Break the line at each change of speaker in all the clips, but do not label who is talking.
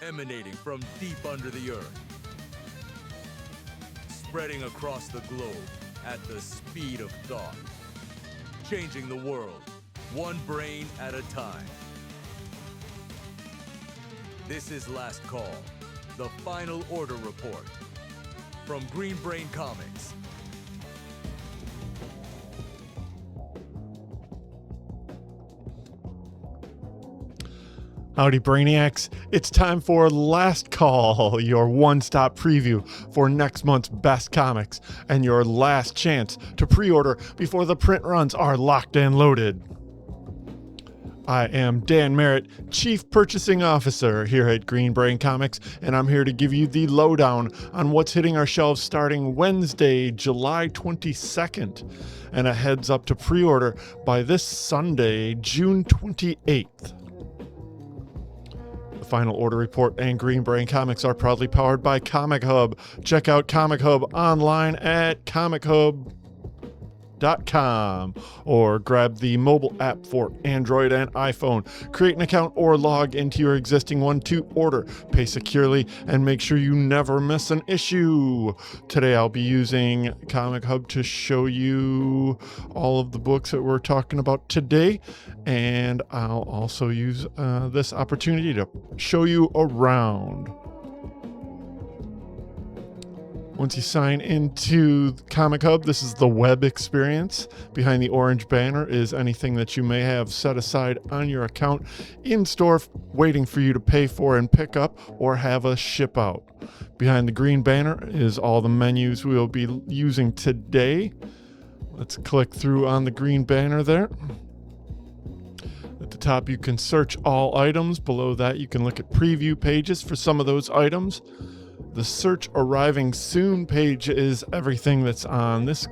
emanating from deep under the earth, spreading across the globe at the speed of thought, changing the world one brain at a time. This is Last Call, the final order report from Green Brain Comics.
Howdy, Brainiacs. It's time for Last Call, your one-stop preview for next month's best comics and your last chance to pre-order before the print runs are locked and loaded. I am Dan Merritt, Chief Purchasing Officer here at Green Brain Comics, and I'm here to give you the lowdown on what's hitting our shelves starting Wednesday, July 22nd, and a heads up to pre-order by this Sunday, June 28th. Final Order Report and Green Brain Comics are proudly powered by Comichub. Check out Comichub online at comichub.com or grab the mobile app for Android and iPhone. Create an account or log into your existing one to order. Pay securely and make sure you never miss an issue. Today I'll be using Comichub to show you all of the books that we're talking about today, and I'll also use this opportunity to show you around. Once you sign into Comichub, this is the web experience. Behind the orange banner is anything that you may have set aside on your account in store, waiting for you to pay for and pick up or have us ship out. Behind the green banner is all the menus we will be using today. Let's click through on the green banner there. At the top, you can search all items. Below that, you can look at preview pages for some of those items. The Search Arriving Soon page is everything that's on this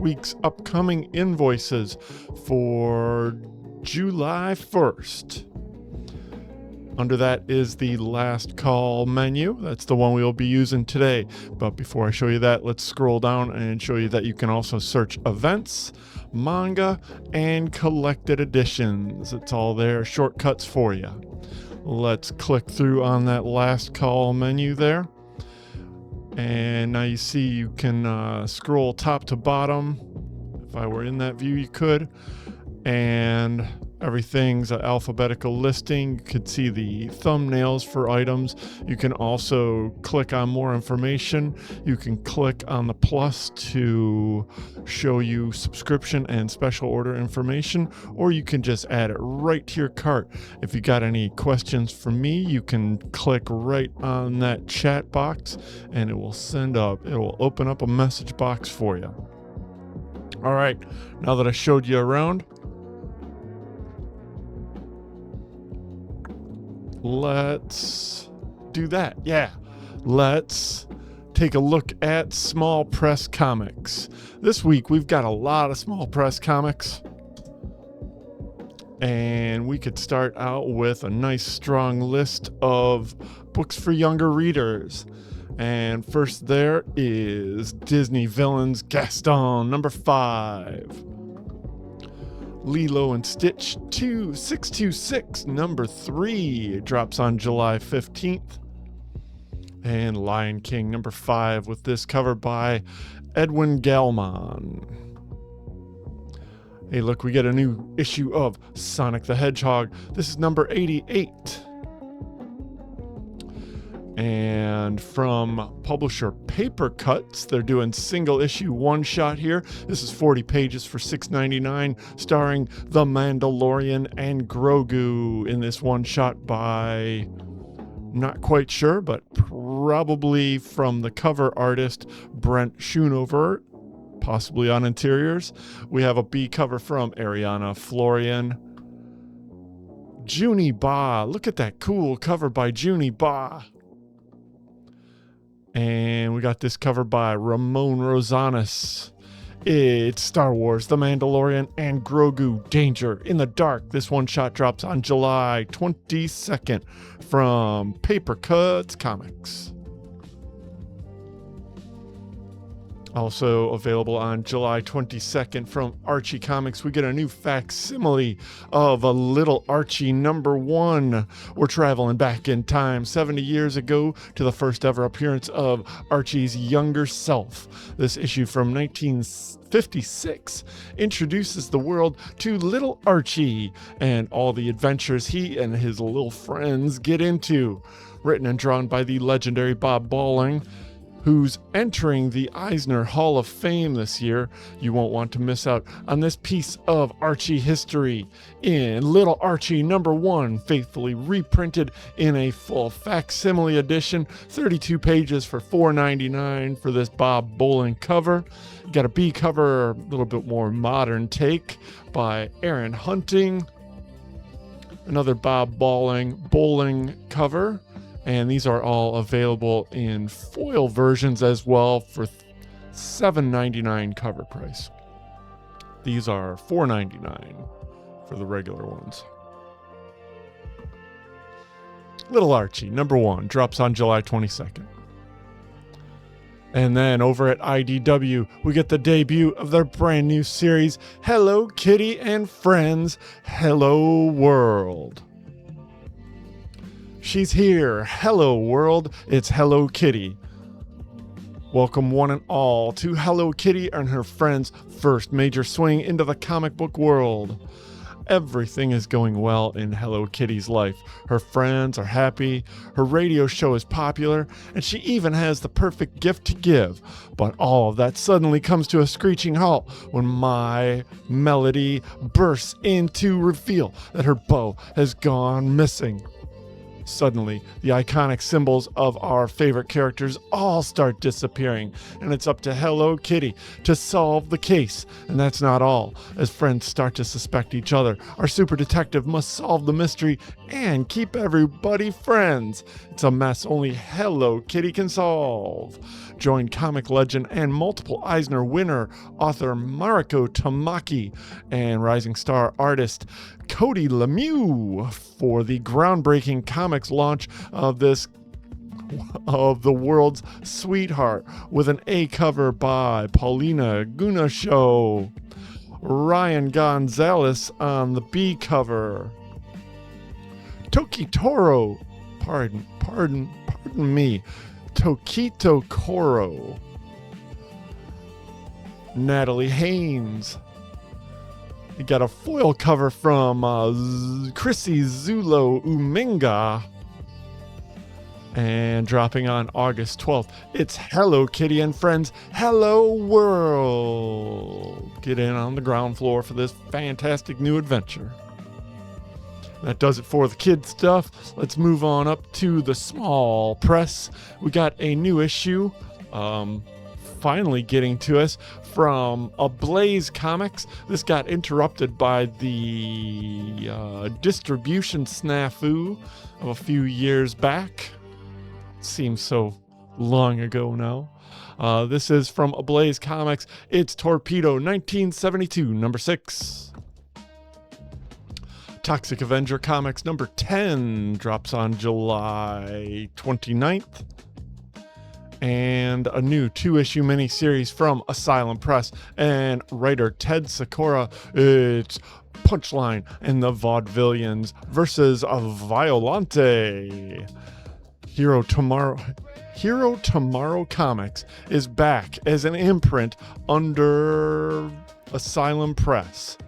week's upcoming invoices for July 1st. Under that is the Last Call menu. That's the one we will be using today. But before I show you that, let's scroll down and show you that you can also search events, manga, and collected editions. It's all there, shortcuts for you. Let's click through on that Last Call menu there. And now you see you can scroll top to bottom. If I were in that view, you could. And everything's an alphabetical listing. You could see the thumbnails for items. You can also click on more information. You can click on the plus to show you subscription and special order information, or you can just add it right to your cart. If you got any questions for me, you can click right on that chat box and it will open up a message box for you. All right, now that I showed you around, let's do that. Yeah, let's take a look at small press comics. This week we've got a lot of small press comics, and we could start out with a nice strong list of books for younger readers. And first there is Disney Villains Gaston #5. Lilo and Stitch 2626 #3 drops on July 15th. And Lion King #5 with this cover by Edwin Gallman. Hey, look, we get a new issue of Sonic the Hedgehog. This is number 88. And from publisher Paper Cuts, they're doing single issue one shot here. This is 40 pages for $6.99, starring The Mandalorian and Grogu in this one shot by, not quite sure, but probably from the cover artist Brent Schoonover, possibly on interiors. We have a B cover from Ariana Florian. Junie Ba, look at that cool cover by Junie Ba. And we got this cover by Ramon Rosanas. It's Star Wars, The Mandalorian, and Grogu, Danger in the Dark. This one shot drops on July 22nd from Paper Cuts Comics. Also available on July 22nd from Archie Comics, we get a new facsimile of a Little Archie #1. We're traveling back in time 70 years ago to the first ever appearance of Archie's younger self. This issue from 1956 introduces the world to Little Archie and all the adventures he and his little friends get into. Written and drawn by the legendary Bob Balling, who's entering the Eisner Hall of Fame this year. You won't want to miss out on this piece of Archie history in Little Archie #1, faithfully reprinted in a full facsimile edition, 32 pages for $4.99 for this Bob Bowling cover. You got a B cover, a little bit more modern take by Aaron Hunting. Another Bob Bowling cover. And these are all available in foil versions as well for $7.99 cover price. These are $4.99 for the regular ones. Little Archie, #1, drops on July 22nd. And then over at IDW, we get the debut of their brand new series, Hello Kitty and Friends, Hello World. She's here. Hello world. It's Hello Kitty. Welcome one and all to Hello Kitty and her friends' first major swing into the comic book world. Everything is going well in Hello Kitty's life. Her friends are happy, her radio show is popular, and she even has the perfect gift to give. But all of that suddenly comes to a screeching halt when My Melody bursts in to reveal that her bow has gone missing. Suddenly, the iconic symbols of our favorite characters all start disappearing, and it's up to Hello Kitty to solve the case. And that's not all. As friends start to suspect each other, our super detective must solve the mystery and keep everybody friends. It's a mess only Hello Kitty can solve. Join comic legend and multiple Eisner winner author Mariko Tamaki and rising star artist Cody Lemieux for the groundbreaking comics launch of the world's sweetheart, with an A cover by Paulina Gunasho, Ryan Gonzalez on the B cover, Tokito Koro, Natalie Haynes. You got a foil cover from Chrissy Zulo Uminga. And dropping on August 12th, it's Hello Kitty and Friends, Hello World. Get in on the ground floor for this fantastic new adventure. That does it for the kid stuff. Let's move on up to the small press. We got a new issue finally getting to us from Ablaze Comics. This got interrupted by the distribution snafu of a few years back. Seems so long ago now. This is from Ablaze Comics. It's Torpedo 1972, #6. Toxic Avenger Comics #10 drops on July 29th. And a new 2-issue miniseries from Asylum Press and writer Ted Sikora. It's Punchline and the Vaudevillians versus Violante. Hero Tomorrow Comics is back as an imprint under Asylum Press.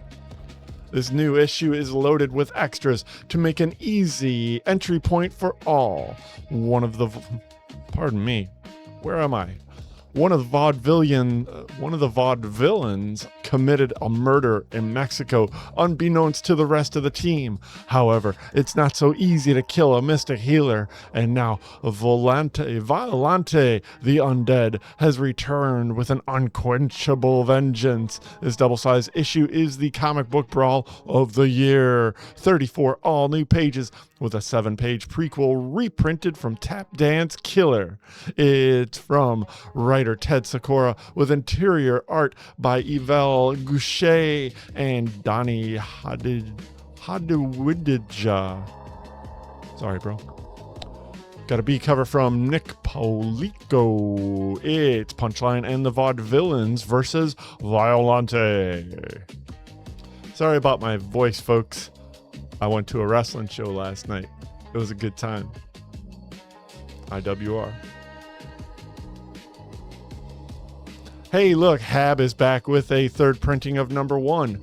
This new issue is loaded with extras to make an easy entry point for all. One of the vaudevillains committed a murder in Mexico, unbeknownst to the rest of the team. However, it's not so easy to kill a mystic healer, and now Violante, the undead, has returned with an unquenchable vengeance. This double-sized issue is the comic book brawl of the year. 34 all-new pages with a 7-page prequel reprinted from Tap Dance Killer. It's from writer Ted Sikora with interior art by Yvel Goucher and Donny Hadawidija. Sorry, bro. Got a B cover from Nick Polico. It's Punchline and the Vaudevillains versus Violante. Sorry about my voice, folks. I went to a wrestling show last night. It was a good time. IWR. Hey, look, Hab is back with a third printing of number 1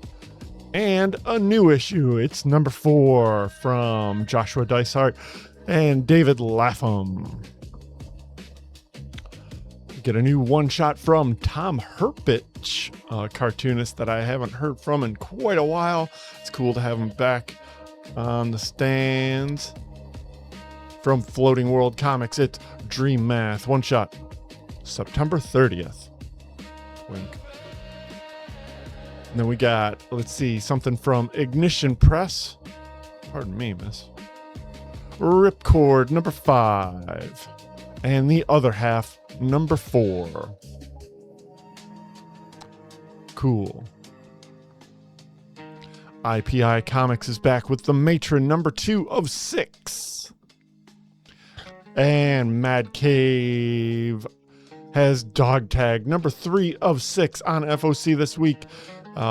and a new issue. It's number 4 from Joshua Dysart and David Lapham. Get a new one-shot from Tom Herpich, a cartoonist that I haven't heard from in quite a while. It's cool to have him back on the stands. From Floating World Comics, it's Dream Math, one-shot, September 30th. Wink. And then we got, let's see, something from Ignition Press. Pardon me, miss. Ripcord, number 5. And the other half, number 4. Cool. IPI Comics is back with The Matron, number 2 of 6. And Mad Cave has Dog Tag, number 3 of 6 on FOC this week.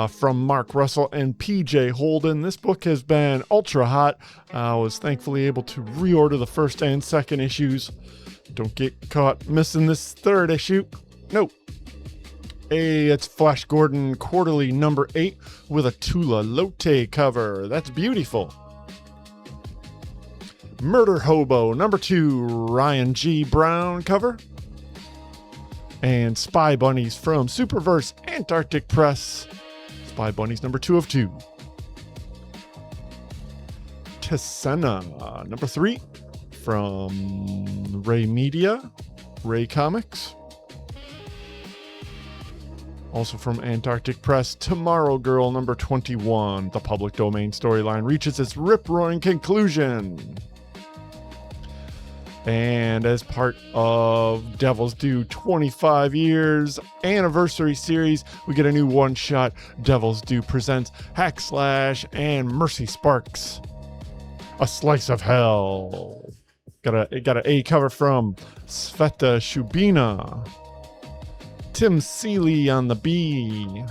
From Mark Russell and PJ Holden. This book has been ultra hot. I was thankfully able to reorder the first and second issues. Don't get caught missing this third issue. Nope. Hey, it's Flash Gordon Quarterly number 8 with a Tula Lotte cover. That's beautiful. Murder Hobo number 2, Ryan G. Brown cover. And Spy Bunnies from Superverse Antarctic Press. Spy Bunnies number 2 of 2. Tessena number 3 from Ray Media, Ray Comics. Also from Antarctic Press, Tomorrow Girl number 21. The public domain storyline reaches its rip-roaring conclusion. And as part of Devil's Due 25 years anniversary series, we get a new one-shot. Devil's Due presents Hack Slash and Mercy Sparks. A Slice of Hell. Got an A cover from Sveta Shubina. Tim Seeley on the B.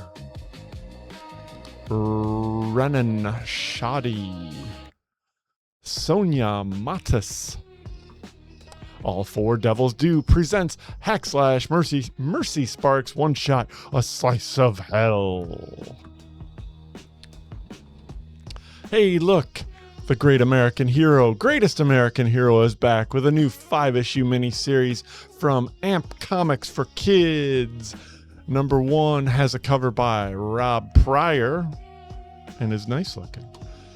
Renan Shadi. Sonia Matis. All 4 Devil's Due presents Hack Slash, Mercy Sparks, one shot, A Slice of Hell. Hey, look, the Greatest American Hero is back with a new 5-issue miniseries from Amp Comics for Kids. Number 1 has a cover by Rob Pryor and is nice looking.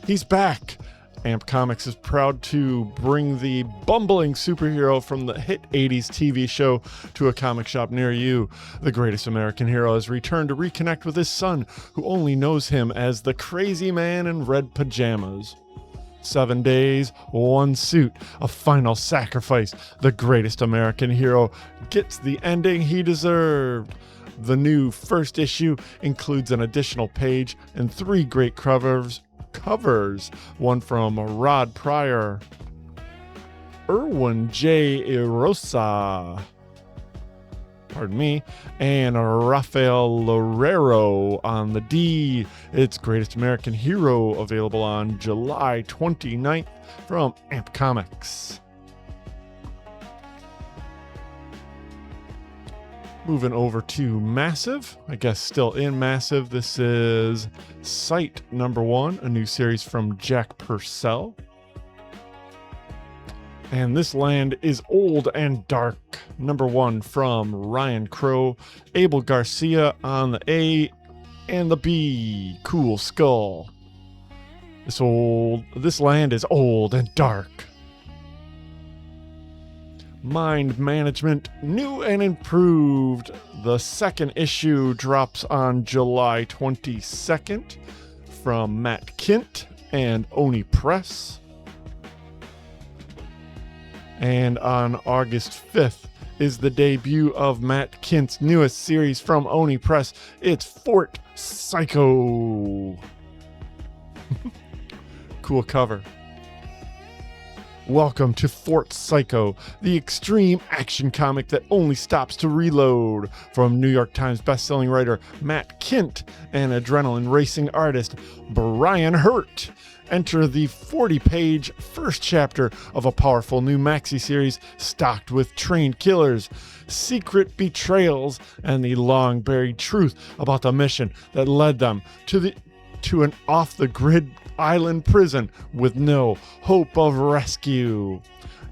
He's back. Amp Comics is proud to bring the bumbling superhero from the hit 80s TV show to a comic shop near you. The Greatest American Hero has returned to reconnect with his son, who only knows him as the crazy man in red pajamas. 7 days, 1 suit, a final sacrifice. The Greatest American Hero gets the ending he deserved. The new first issue includes an additional page and 3 great covers, one from Rod Pryor, Erwin J. Irosa, and Rafael Lorero on the D. It's Greatest American Hero, available on July 29th from Amp Comics. Moving over to Massive, I guess still in Massive, this is Sight number 1, a new series from Jack Purcell. And this land is old and dark, number 1 from Ryan Crow, Abel Garcia on the A and the B, Cool Skull. This land is old and dark. Mind Management, new and improved. The second issue drops on July 22nd from Matt Kint and Oni Press. And on August 5th is the debut of Matt Kint's newest series from Oni Press. It's Fort Psycho. Cool cover. Welcome to Fort Psycho, the extreme action comic that only stops to reload. From New York Times bestselling writer Matt Kindt and adrenaline racing artist Brian Hurt. Enter the 40-page first chapter of a powerful new maxi series stocked with trained killers, secret betrayals, and the long-buried truth about the mission that led them to an off-the-grid island prison with no hope of rescue.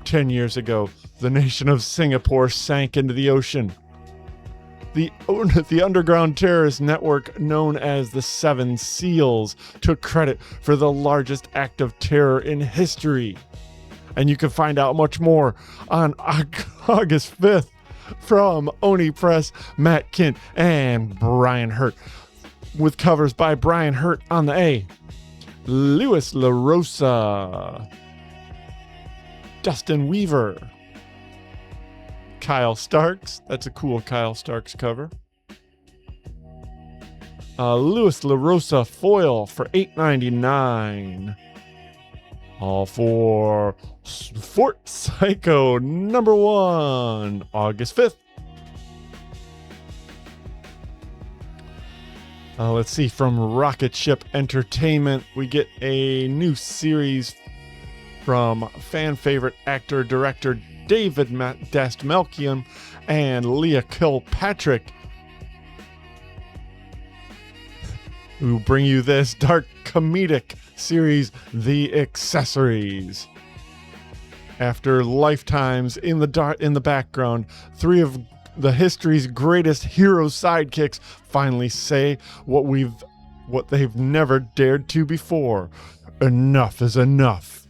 10 years ago, the nation of Singapore sank into the ocean. The underground terrorist network known as the Seven Seals took credit for the largest act of terror in history. And you can find out much more on August 5th from Oni Press, Matt Kindt, and Brian Hurt, with covers by Brian Hurt on the A, Louis LaRosa, Dustin Weaver, Kyle Starks. That's a cool Kyle Starks cover. Louis LaRosa foil for $8.99. All for Fort Psycho #1, August 5th. Let's see, from Rocket Ship Entertainment, we get a new series from fan favorite actor-director David Dastmalchian and Leah Kilpatrick, who bring you this dark comedic series, The Accessories. After lifetimes in the background, three of the history's greatest hero sidekicks finally say what they've never dared to before. Enough is enough.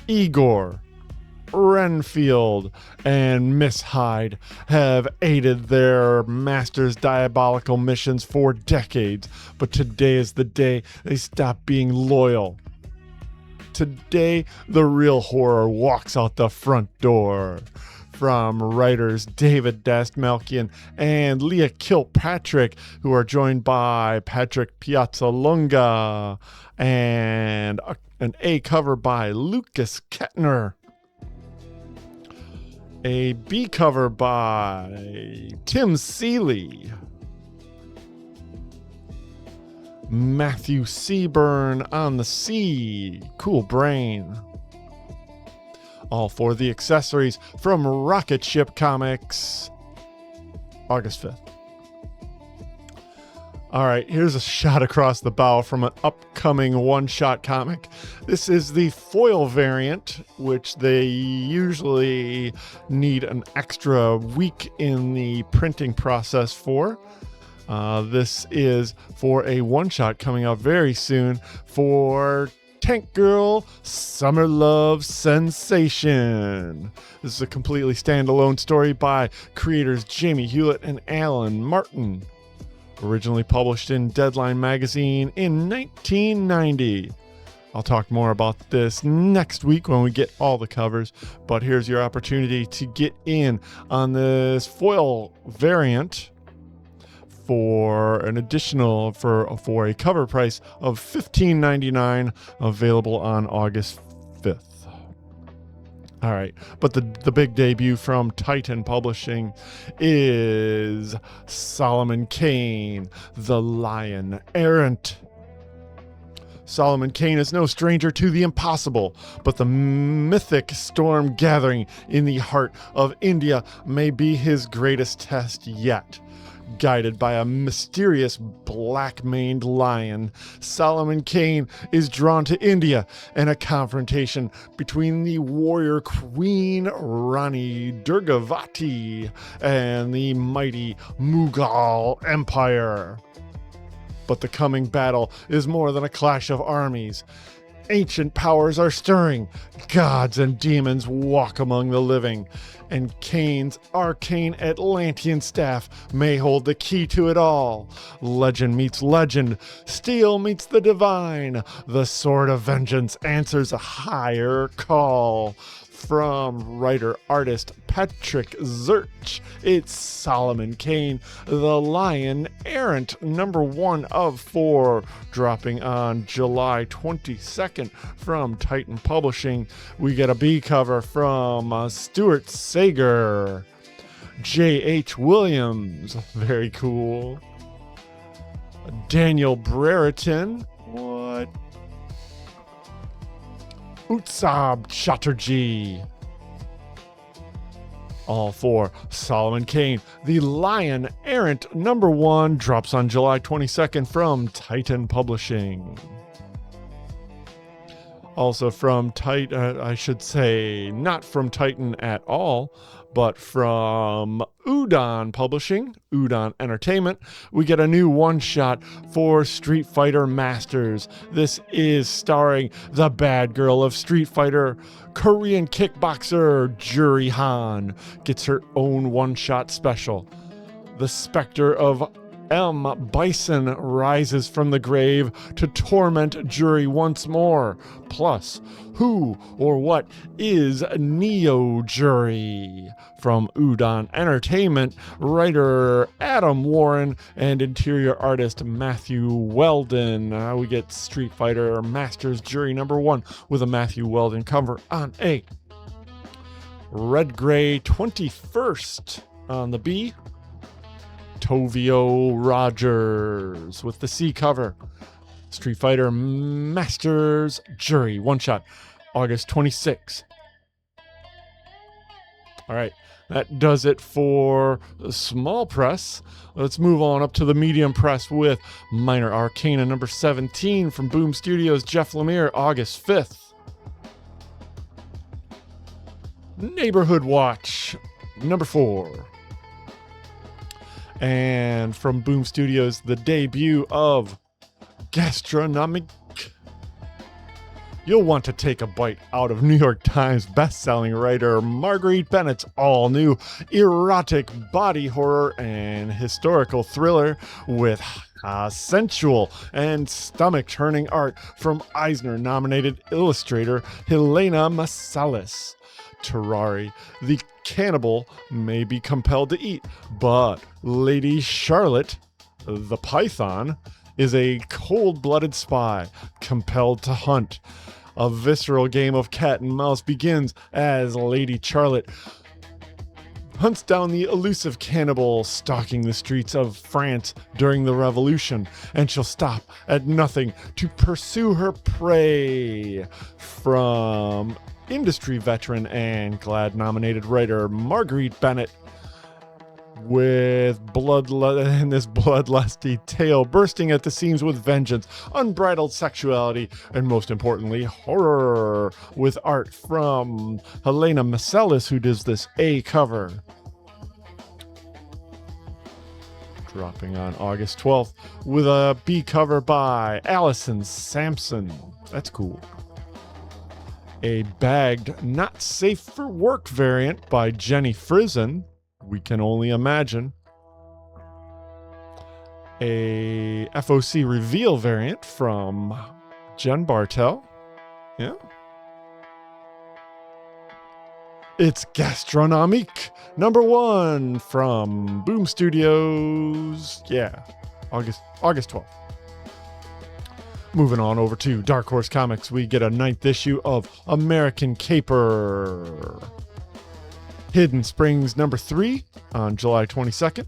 Igor, Renfield, and Miss Hyde have aided their master's diabolical missions for decades, but today is the day they stop being loyal. Today, the real horror walks out the front door. From writers David Dastmalchian and Leah Kilpatrick, who are joined by Patrick Piazzalonga, and an A cover by Lucas Kettner. A B cover by Tim Seeley. Matthew Seaburn on the C. Cool Brain. All for The Accessories from Rocket Ship Comics, August 5th. All right, here's a shot across the bow from an upcoming one-shot comic. This is the foil variant, which they usually need an extra week in the printing process for. This is for a one-shot coming out very soon for Tank Girl Summer Love Sensation. This is a completely standalone story by creators Jamie Hewlett and Alan Martin. Originally published in Deadline magazine in 1990. I'll talk more about this next week when we get all the covers, but here's your opportunity to get in on this foil variant for an additional for a cover price of $15.99, available on August 5th. All right, but the big debut from Titan Publishing is Solomon Kane, the Lion Errant. Solomon Kane is no stranger to the impossible, but the mythic storm gathering in the heart of India may be his greatest test yet. Guided by a mysterious black-maned lion, Solomon Kane is drawn to India and a confrontation between the warrior queen Rani Durgavati and the mighty Mughal Empire. But the coming battle is more than a clash of armies. Ancient powers are stirring, gods and demons walk among the living, and Kane's arcane Atlantean staff may hold the key to it all. Legend meets legend, steel meets the divine, the sword of vengeance answers a higher call. from writer-artist Patrick Zirch. It's Solomon Kane, the Lion Errant, #1 of 4, dropping on July 22nd from Titan Publishing. We get a B cover from Stuart Sager. J.H. Williams, very cool. Daniel Brereton, what? Utsab Chatterjee. All 4. Solomon Kane, the Lion Errant, #1, drops on July 22nd from Titan Publishing. Also from Titan, I should say not from Titan at all, but from Udon Publishing, Udon Entertainment, we get a new one-shot for Street Fighter Masters. This is starring the bad girl of Street Fighter, Korean kickboxer Juri Han, gets her own one-shot special. The specter of M. Bison rises from the grave to torment Juri once more. Plus, who or what is Neo Juri? From Udon Entertainment, writer Adam Warren and interior artist Matthew Weldon. We get Street Fighter Masters Juri #1 with a Matthew Weldon cover on A. Red Gray 21st on the B. Tovio Rogers with the C cover. Street Fighter Masters Juri one-shot, August 26th. All right, that does it for the small press. Let's move on up to the medium press with Minor Arcana #17 from Boom Studios, Jeff Lemire, August 5th. Neighborhood Watch #4. And from Boom Studios, the debut of Gastronomic. You'll want to take a bite out of New York Times best-selling writer Marguerite Bennett's all-new erotic body horror and historical thriller with sensual and stomach-turning art from Eisner-nominated illustrator Helena Masalis. Terrari, the cannibal, may be compelled to eat, but Lady Charlotte, the python, is a cold-blooded spy compelled to hunt. A visceral game of cat and mouse begins as Lady Charlotte hunts down the elusive cannibal stalking the streets of France during the Revolution, and she'll stop at nothing to pursue her prey. From industry veteran and GLAAD-nominated writer Marguerite Bennett, with this bloodlusty tale bursting at the seams with vengeance, unbridled sexuality, and most importantly, horror, with art from Helena Masalis, who does this A cover. Dropping on August 12th with a B cover by Allison Sampson. That's cool. A bagged, not safe for work variant by Jenny Frison. We Can Only Imagine. A FOC reveal variant from Jen Bartel. Yeah. It's Gastronomique #1 from Boom Studios. Yeah, August 12th. Moving on over to Dark Horse Comics, we get a 9th issue of American Caper. Hidden Springs #3 on July 22nd.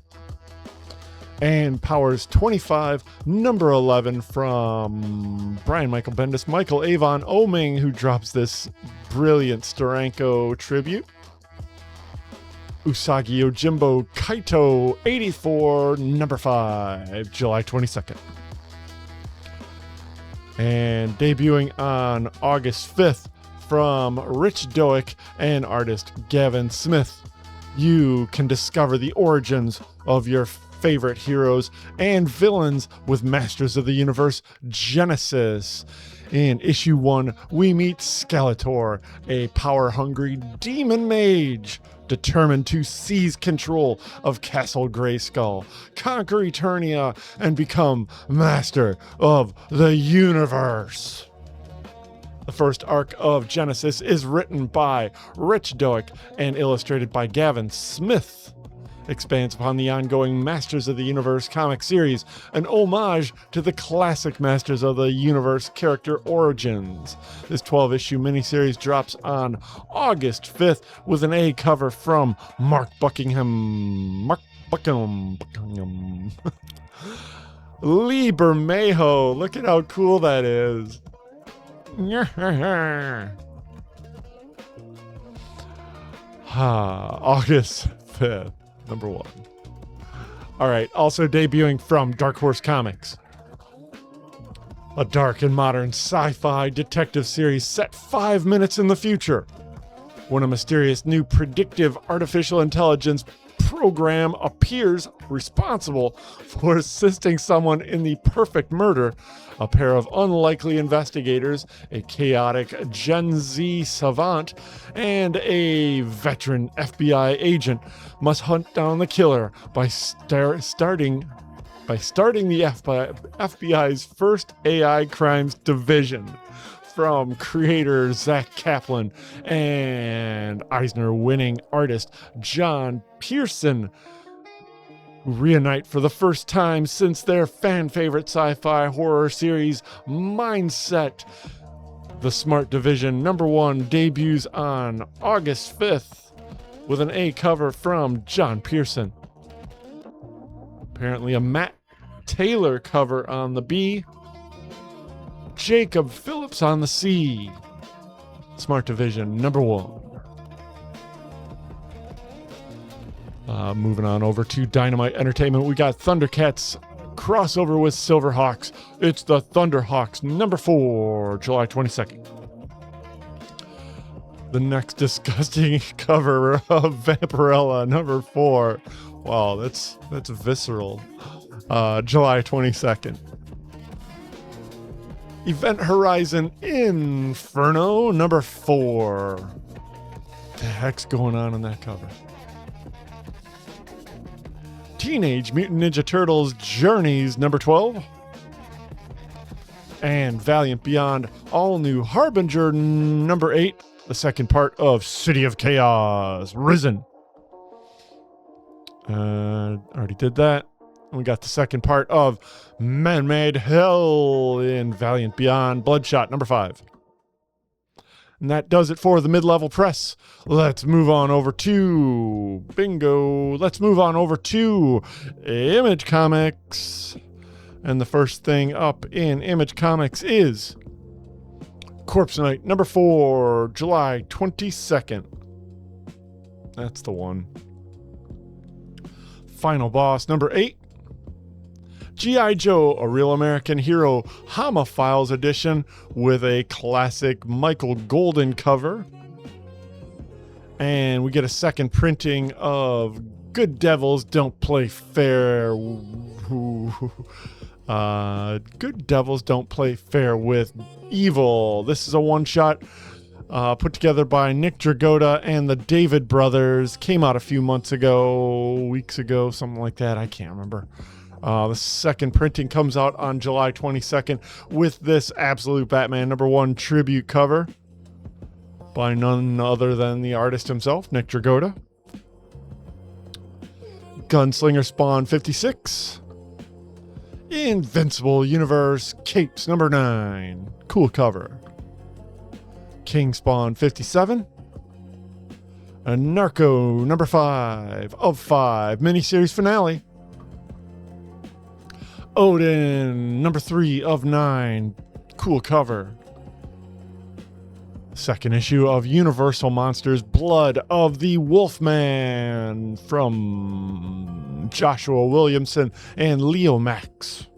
And Powers 25, #11 from Brian Michael Bendis, Michael Avon Oming, who drops this brilliant Steranko tribute. Usagi Yojimbo Kaito 84, #5, July 22nd. And debuting on August 5th from Rich Doick and artist Gavin Smith, you can discover the origins of your favorite heroes and villains with Masters of the Universe Genesis. In issue 1, we meet Skeletor, a power-hungry demon mage determined to seize control of Castle Grayskull, conquer Eternia, and become master of the universe. The first arc of Genesis is written by Rich Doak and illustrated by Gavin Smith. Expands upon the ongoing Masters of the Universe comic series, an homage to the classic Masters of the Universe character origins. This 12-issue miniseries drops on August 5th with an A cover from Mark Buckingham. Lee Bermejo. Look at how cool that is. August 5th. Number 1. All right, also debuting from Dark Horse Comics. A dark and modern sci-fi detective series set 5 minutes in the future, when a mysterious new predictive artificial intelligence program appears responsible for assisting someone in the perfect murder. A pair of unlikely investigators, a chaotic Gen Z savant, and a veteran FBI agent must hunt down the killer by starting the FBI's first AI crimes division. From creator Zach Kaplan and Eisner-winning artist John Pearson, who reunite for the first time since their fan-favorite sci-fi horror series Mindset. The Smart Division #1 debuts on August 5th with an A cover from John Pearson. Apparently a Matt Taylor cover on the B. Jacob Phillips on the C. Smart Division #1. Moving on over to Dynamite Entertainment, we got Thundercats crossover with Silverhawks. It's the Thunderhawks #4, July 22nd. The next disgusting cover of Vampirella #4. Wow, that's visceral. July 22nd. Event Horizon Inferno #4. What the heck's going on in that cover? Teenage Mutant Ninja Turtles Journeys #12. And Valiant Beyond All New Harbinger #8. The second part of City of Chaos Risen. Already did that. We got the second part of Man-Made Hell in Valiant Beyond Bloodshot #5. And that does it for the mid-level press. Let's move on over to Image Comics. And the first thing up in Image Comics is Corpse Night #4, July 22nd. That's the one. Final Boss #8. G.I. Joe, A Real American Hero, Hama Files edition with a classic Michael Golden cover. And we get a second printing of Good Devils Don't Play Fair. Good Devils Don't Play Fair with Evil. This is a one-shot put together by Nick Dragotta and the David brothers. Came out a few weeks ago, something like that. I can't remember. The second printing comes out on July 22nd with this Absolute Batman #1 tribute cover by none other than the artist himself, Nick Dragotta. Gunslinger Spawn 56. Invincible Universe Capes #9. Cool cover. King Spawn 57. And Narco #5 of 5 miniseries finale. Odin #3 of 9. Cool cover. Second issue of Universal Monsters Blood of the Wolfman from Joshua Williamson and Leo Max.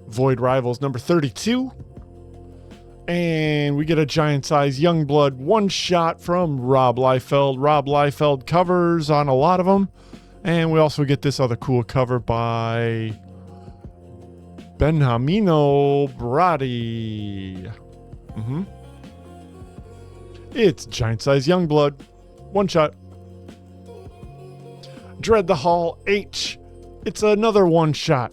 Void Rivals #32. And we get a giant size Youngblood one shot from Rob Liefeld. Rob Liefeld covers on a lot of them. And we also get this other cool cover by Benjamino Brady. It's giant size Youngblood. One shot. Dread the Hall H. It's another one shot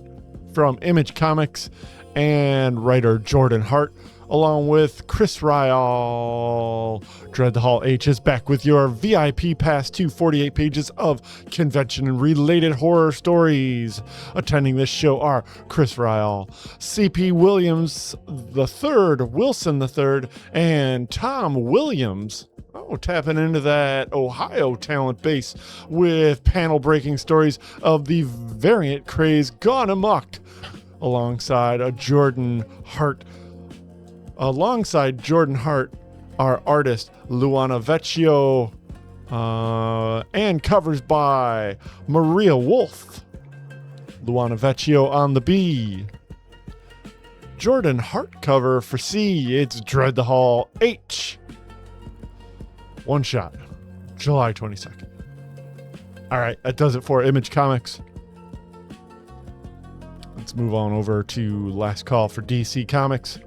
from Image Comics and writer Jordan Hart. along with Chris Ryall. Dread the Hall H is back with your VIP pass to 48 pages of convention and related horror stories. Attending this show are Chris Ryall, C.P. Williams III, Wilson III, and Tom Williams. Tapping into that Ohio talent base with panel-breaking stories of the variant craze gone amok, alongside Jordan Hart, our artist Luana Vecchio, and covers by Maria Wolf. Luana Vecchio on the B. Jordan Hart cover for C. It's Dread the Hall H. One shot, July 22nd. All right, that does it for Image Comics. Let's move on over to Last Call for DC Comics.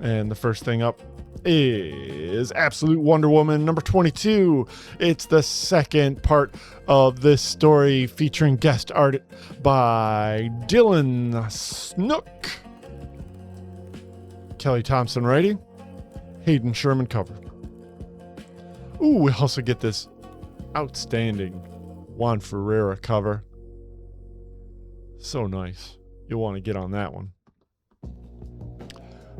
And the first thing up is Absolute Wonder Woman number 22. It's the second part of this story featuring guest art by Dylan Snook. Kelly Thompson writing, Hayden Sherman cover. Ooh, we also get this outstanding Juan Ferreira cover. So nice. You'll want to get on that one.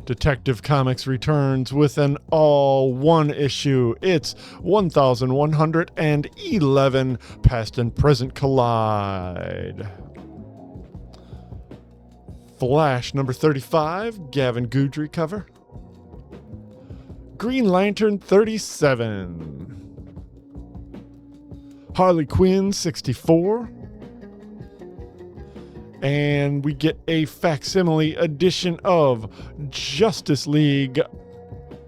Detective Comics returns with an all-one issue. It's 1111, Past and Present Collide. Flash number 35, Gavin Goudry cover. Green Lantern 37. Harley Quinn 64. And we get a facsimile edition of Justice League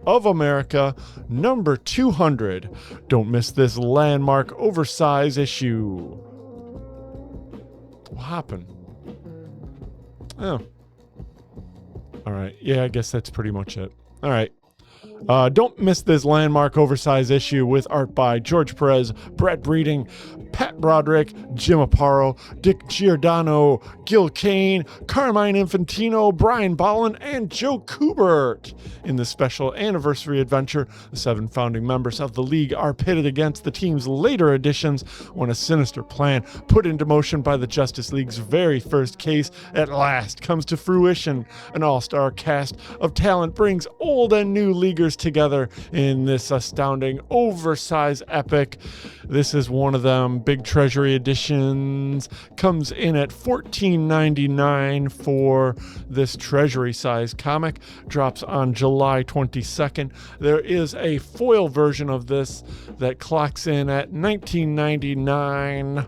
of America number 200. Don't miss this landmark oversized issue. What happened? Oh. All right. Yeah, I guess that's pretty much it. All right. Don't miss this landmark oversized issue with art by George Perez, Brett Breeding, Pat Broderick, Jim Aparo, Dick Giordano, Gil Kane, Carmine Infantino, Brian Bolland, and Joe Kubert. In this special anniversary adventure, the 7 founding members of the League are pitted against the team's later editions when a sinister plan put into motion by the Justice League's very first case at last comes to fruition. An all-star cast of talent brings old and new Leaguers together in this astounding oversized epic. This is one of them. Big Treasury editions comes in at $14.99 for this Treasury size comic. Drops on July 22nd. There is a foil version of this that clocks in at $19.99.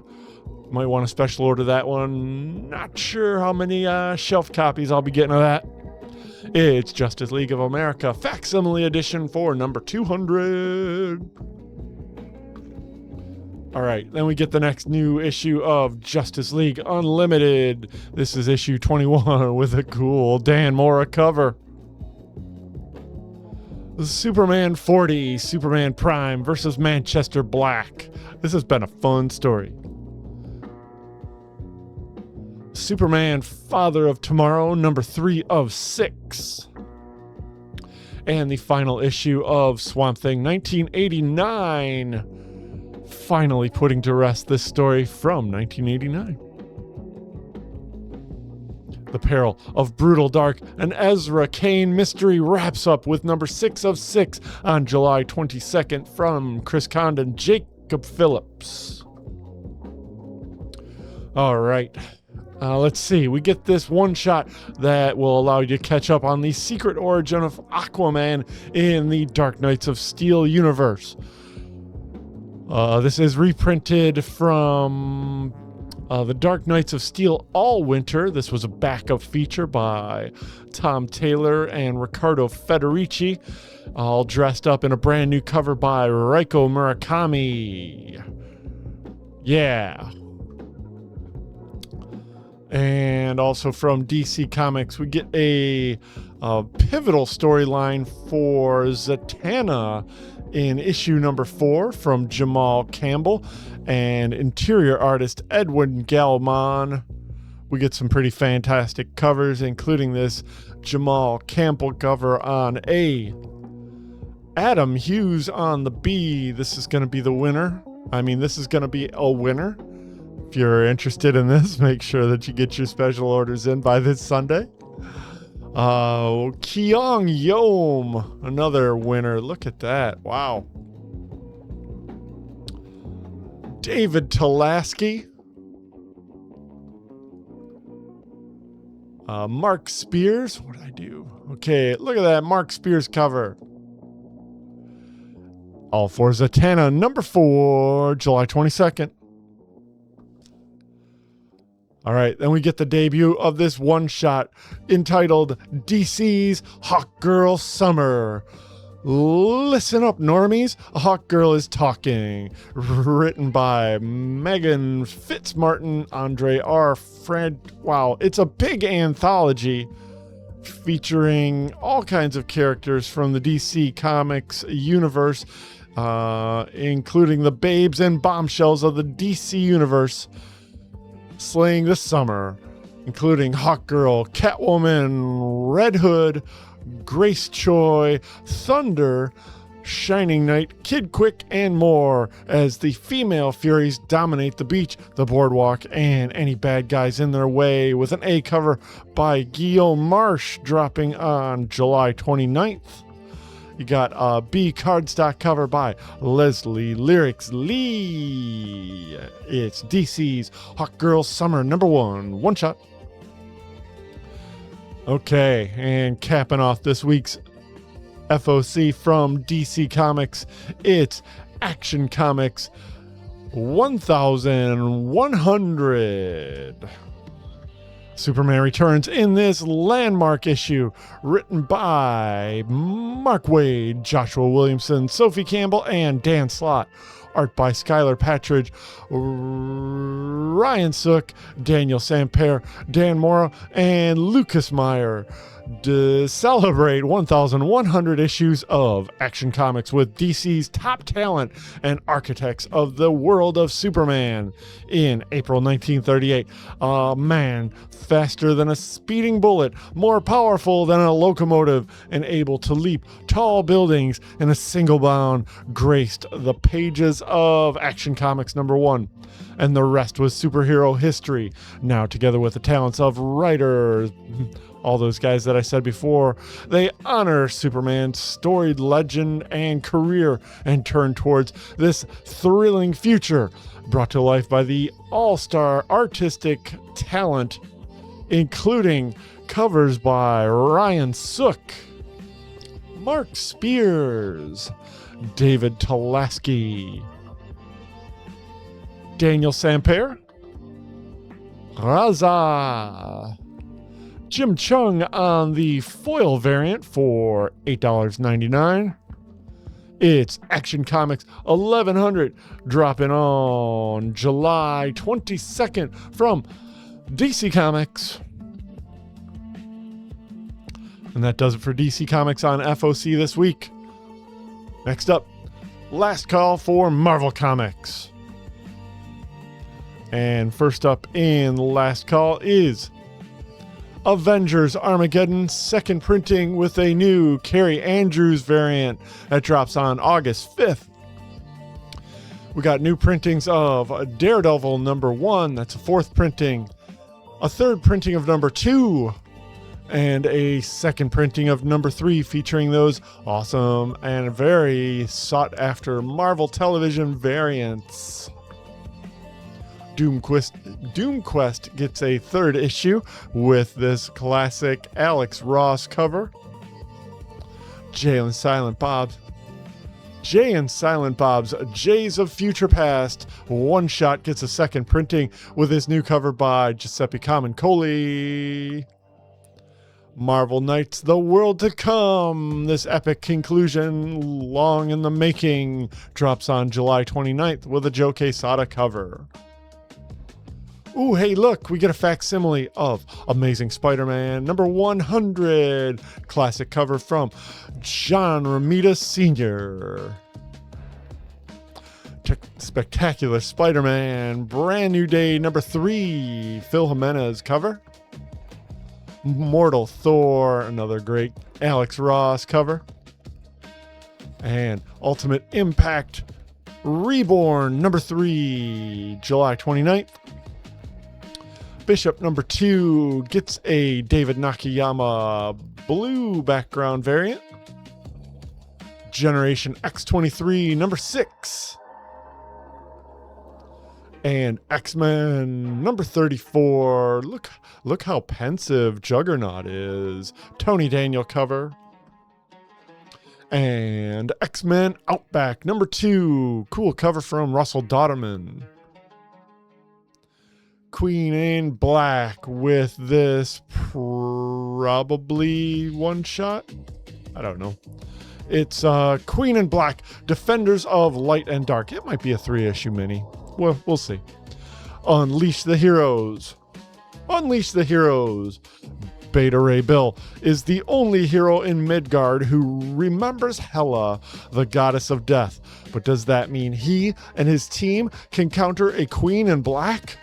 Might want to special order that one. Not sure how many shelf copies I'll be getting of that. It's Justice League of America facsimile edition for number 200. All right, then we get the next new issue of Justice League Unlimited. This is issue 21 with a cool Dan Mora cover. Superman 40, Superman Prime versus Manchester Black. This has been a fun story. Superman Father of Tomorrow, number 3 of 6. And the final issue of Swamp Thing 1989. Finally putting to rest this story from 1989. The Peril of Brutal Dark, an Ezra Kane mystery, wraps up with number 6 of 6 on July 22nd from Chris Condon, Jacob Phillips. All right. Let's see. We get this one shot that will allow you to catch up on the secret origin of Aquaman in the Dark Knights of Steel universe. This is reprinted from the Dark Knights of Steel All Winter. This was a backup feature by Tom Taylor and Riccardo Federici, all dressed up in a brand new cover by Reiko Murakami. Yeah. And also from DC Comics, we get a pivotal storyline for Zatanna in issue number 4 from Jamal Campbell and interior artist Edwin Galman we get some pretty fantastic covers, including this Jamal Campbell cover on A, Adam Hughes on the B. This is going to be the winner. This is going to be a winner. If you're interested in this, make sure that you get your special orders in by this Sunday. Kyung Yom, another winner. Look at that. Wow. David Talaski. Mark Spears. What did I do? Okay, look at that Mark Spears cover. All for Zatanna, number 4, July 22nd. All right, then we get the debut of this one-shot entitled DC's Hawk Girl Summer. Listen up, normies. A Hawk Girl is Talking. Written by Megan Fitzmartin, Andre R. Fred. Wow, it's a big anthology featuring all kinds of characters from the DC Comics universe, including the babes and bombshells of the DC universe, slaying the summer, including Hawkgirl, Catwoman, Red Hood, Grace Choi, Thunder, Shining Knight, Kid Quick, and more, as the female Furies dominate the beach, the boardwalk, and any bad guys in their way, with an A cover by Guillaume Marsh dropping on July 29th. You got a B cardstock cover by Leslie Lyrics Lee. It's DC's Hawk Girl Summer number 1, one shot. Okay, and capping off this week's FOC from DC Comics, it's Action Comics 1100. Superman returns in this landmark issue, written by Mark Waid, Joshua Williamson, Sophie Campbell, and Dan Slott. Art by Skylar Patridge, Ryan Sook, Daniel Sampere, Dan Mora, and Lucas Meyer. To celebrate 1,100 issues of Action Comics with DC's top talent and architects of the world of Superman. In April 1938, a man faster than a speeding bullet, more powerful than a locomotive, and able to leap tall buildings in a single bound, graced the pages of Action Comics number 1. And the rest was superhero history. Now, together with the talents of writers, all those guys that I said before, they honor Superman's storied legend and career and turn towards this thrilling future, brought to life by the all-star artistic talent, including covers by Ryan Sook, Mark Spears, David Talaski, Daniel Sampere, Raza, Jim Chung on the foil variant for $8.99. It's Action Comics 1100, dropping on July 22nd from DC Comics. And that does it for DC Comics on FOC this week. Next up, last call for Marvel Comics. And first up in last call is Avengers Armageddon, second printing with a new Carrie Andrews variant that drops on August 5th. We got new printings of Daredevil number 1, that's a 4th printing, a 3rd printing of number 2, and a 2nd printing of number 3 featuring those awesome and very sought after Marvel Television variants. Doomquest gets a 3rd issue with this classic Alex Ross cover. Jay and Silent Bob's Jays of Future Past one shot gets a 2nd printing with this new cover by Giuseppe Camuncoli. Marvel Knights The World to Come, this epic conclusion long in the making, drops on July 29th with a Joe Quesada cover. Ooh, hey, look, we get a facsimile of Amazing Spider-Man number 100. Classic cover from John Romita Sr. Spectacular Spider-Man, Brand New Day number 3, Phil Jimenez cover. Mortal Thor, another great Alex Ross cover. And Ultimate Impact Reborn number 3, July 29th. Bishop number 2 gets a David Nakayama blue background variant. Generation X23 number 6. And X-Men number 34. Look how pensive Juggernaut is. Tony Daniel cover. And X-Men Outback number 2. Cool cover from Russell Dodderman. Queen in Black with this probably one shot. I don't know. It's Queen in Black, Defenders of Light and Dark. It might be a 3-issue mini. Well, we'll see. Unleash the Heroes. Unleash the Heroes. Beta Ray Bill is the only hero in Midgard who remembers Hela, the goddess of death. But does that mean he and his team can counter a Queen in Black?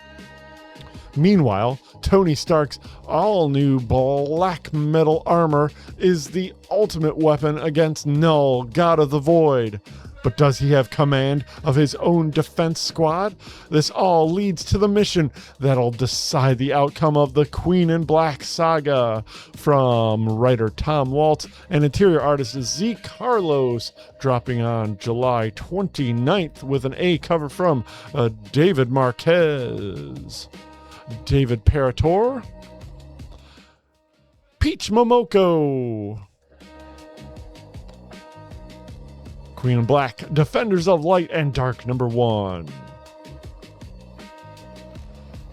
Meanwhile, Tony Stark's all-new black metal armor is the ultimate weapon against Null, God of the Void. But does he have command of his own defense squad? This all leads to the mission that'll decide the outcome of the Queen in Black saga. From writer Tom Waltz and interior artist Z. Carlos, dropping on July 29th with an A cover from David Marquez. David Parator, Peach Momoko, Queen in Black, Defenders of Light and Dark number 1.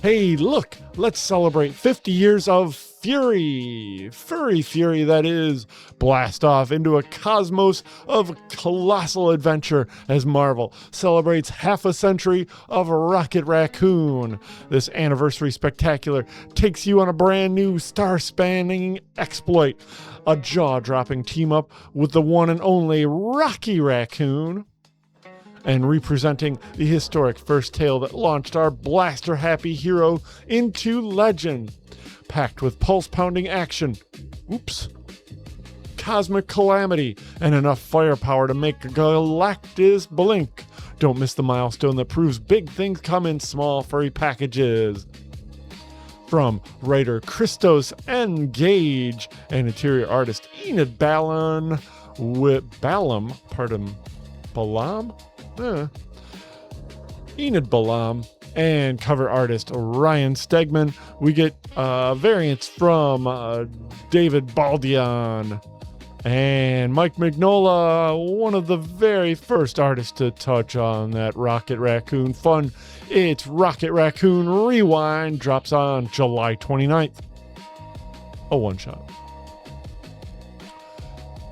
Hey, look, let's celebrate 50 years of Fury. Furry Fury, that is. Blast off into a cosmos of colossal adventure as Marvel celebrates half a century of Rocket Raccoon. This anniversary spectacular takes you on a brand new star-spanning exploit. A jaw-dropping team-up with the one and only Rocky Raccoon. And representing the historic first tale that launched our blaster-happy hero into legend. Packed with pulse-pounding action, cosmic calamity, and enough firepower to make Galactus blink. Don't miss the milestone that proves big things come in small furry packages. From writer Christos N. Gage and interior artist Enid Balam Enid Balam and cover artist Ryan Stegman, we get variants from David Baldion and Mike Mignola, one of the very first artists to touch on that Rocket Raccoon fun. It's Rocket Raccoon Rewind, drops on July 29th. A one-shot.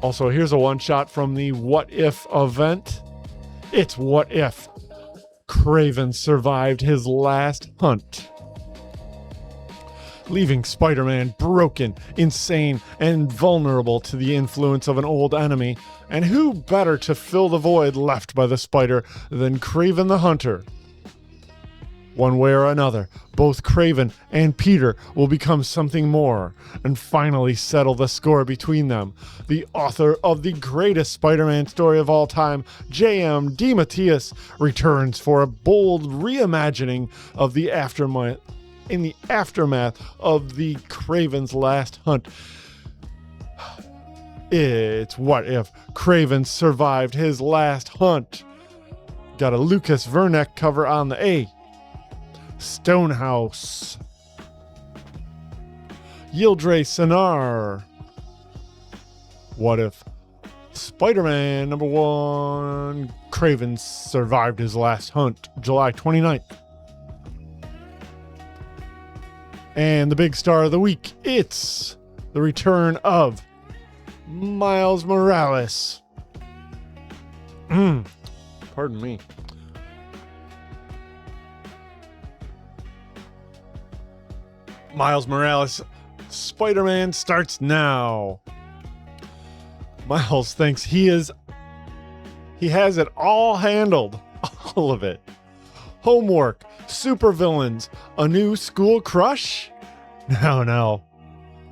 Also, here's a one-shot from the What If event. It's What If Kraven survived his last hunt, leaving Spider-Man broken, insane, and vulnerable to the influence of an old enemy. And who better to fill the void left by the spider than Kraven the Hunter? One way or another, both Kraven and Peter will become something more and finally settle the score between them. The author of the greatest Spider-Man story of all time, J.M. DeMatteis, returns for a bold reimagining of the aftermath of the Kraven's last hunt. It's What If Kraven survived his last hunt. Got a Lucas Verneck cover on the A. Stonehouse, Yildre Sinar. What If Spider-Man number 1, Kraven survived his last hunt, July 29th. And the big star of the week, it's the return of Miles Morales. Pardon me. Miles Morales, Spider-Man starts now. Miles thinks he has it all handled. all of it. Homework, supervillains, a new school crush? No.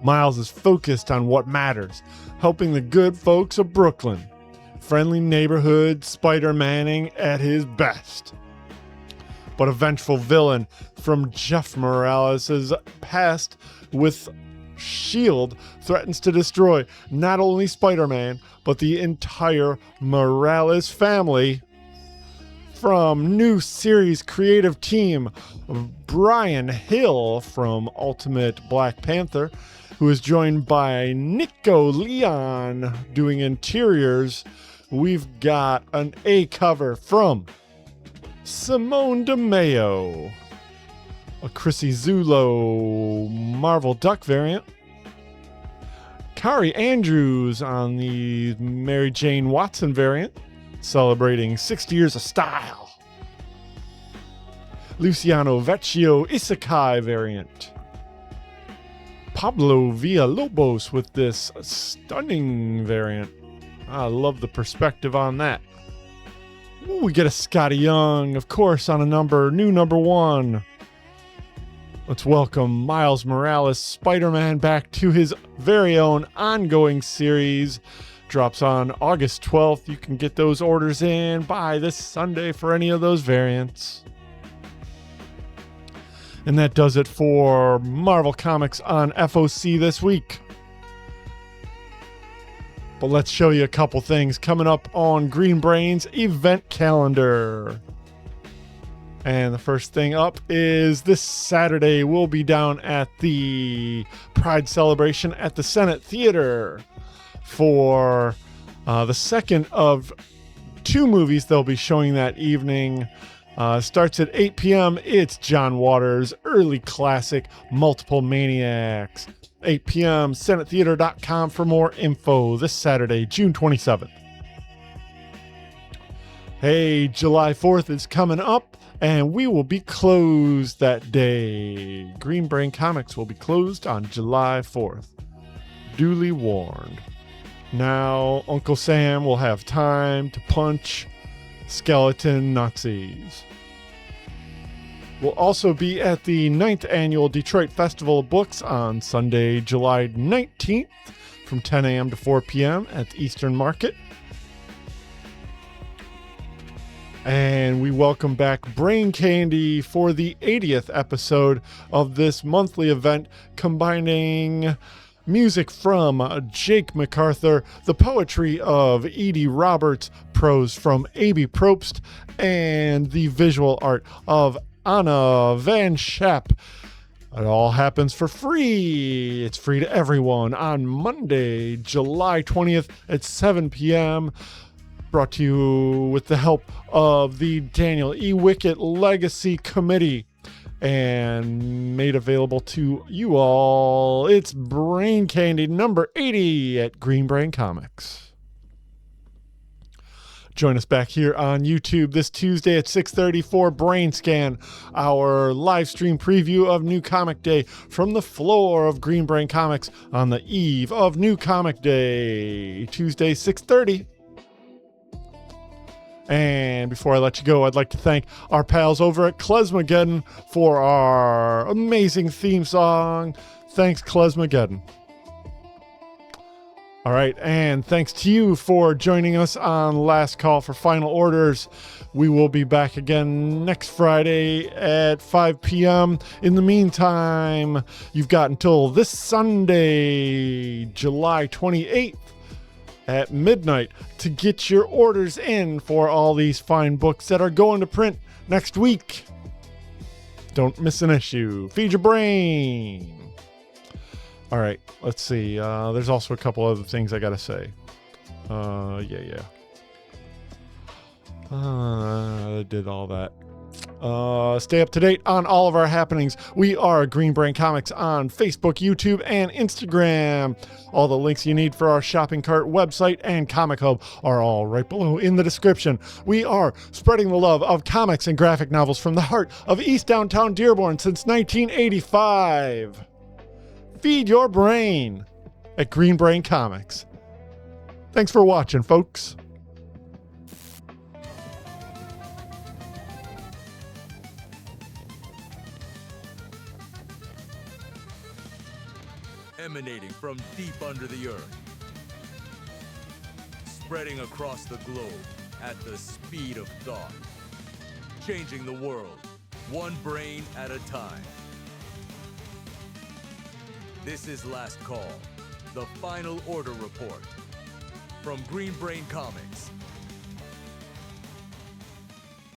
Miles is focused on what matters, helping the good folks of Brooklyn. Friendly neighborhood Spider-Manning at his best. But a vengeful villain from Jeff Morales' past with S.H.I.E.L.D. threatens to destroy not only Spider-Man, but the entire Morales family. From new series creative team Brian Hill from Ultimate Black Panther, who is joined by Nico Leon doing interiors, we've got an A cover from Simone DeMeo, a Chrissy Zulo Marvel Duck variant, Kari Andrews on the Mary Jane Watson variant, celebrating 60 years of style, Luciano Vecchio Isekai variant, Pablo Villalobos with this stunning variant. I love the perspective on that. Ooh, we get a Scotty Young, of course, on a new number 1. Let's welcome Miles Morales Spider-Man back to his very own ongoing series. Drops on August 12th. You can get those orders in by this Sunday for any of those variants. And that does it for Marvel Comics on FOC this week. But let's show you a couple things coming up on Green Brain's event calendar. And the first thing up is this Saturday, we'll be down at the Pride celebration at the Senate Theater for the second of 2 movies they'll be showing that evening. Starts at 8 p.m. It's John Waters' early classic, Multiple Maniacs. 8 p.m. SenateTheater.com for more info this Saturday, June 27th. Hey, July 4th is coming up, and we will be closed that day. Green Brain Comics will be closed on July 4th. Duly warned. Now, Uncle Sam will have time to punch skeleton Nazis. We'll also be at the 9th Annual Detroit Festival of Books on Sunday, July 19th from 10 a.m. to 4 p.m. at the Eastern Market. And we welcome back Brain Candy for the 80th episode of this monthly event, combining music from Jake MacArthur, the poetry of Edie Roberts, prose from A.B. Probst, and the visual art of Anna Van Schap. It all happens for free. It's free to everyone on Monday, July 20th at 7 p.m. Brought to you with the help of the Daniel E. Wickett Legacy Committee and made available to you all. It's Brain Candy number 80 at Green Brain Comics. Join us back here on YouTube this Tuesday at 6:30 for BRAINSCAN, our live stream preview of New Comic Day from the floor of Green Brain Comics on the eve of New Comic Day, Tuesday 6:30. And before I let you go, I'd like to thank our pals over at Klezmageddon for our amazing theme song. Thanks, Klezmageddon. All right, and thanks to you for joining us on Last Call for Final Orders. We will be back again next Friday at 5 p.m. In the meantime, you've got until this Sunday, July 28th at midnight to get your orders in for all these fine books that are going to print next week. Don't miss an issue. Feed your brain. All right, let's see. There's also a couple other things I gotta say. I did all that. Stay up to date on all of our happenings. We are Green Brain Comics on Facebook, YouTube, and Instagram. All the links you need for our shopping cart, website, and Comic Hub are all right below in the description. We are spreading the love of comics and graphic novels from the heart of East Downtown Dearborn since 1985. Feed your brain at Green Brain Comics. Thanks for watching, folks.
emanating from deep under the earth, spreading across the globe at the speed of thought, changing the world one brain at a time. This is Last Call, the final order report from Green Brain Comics.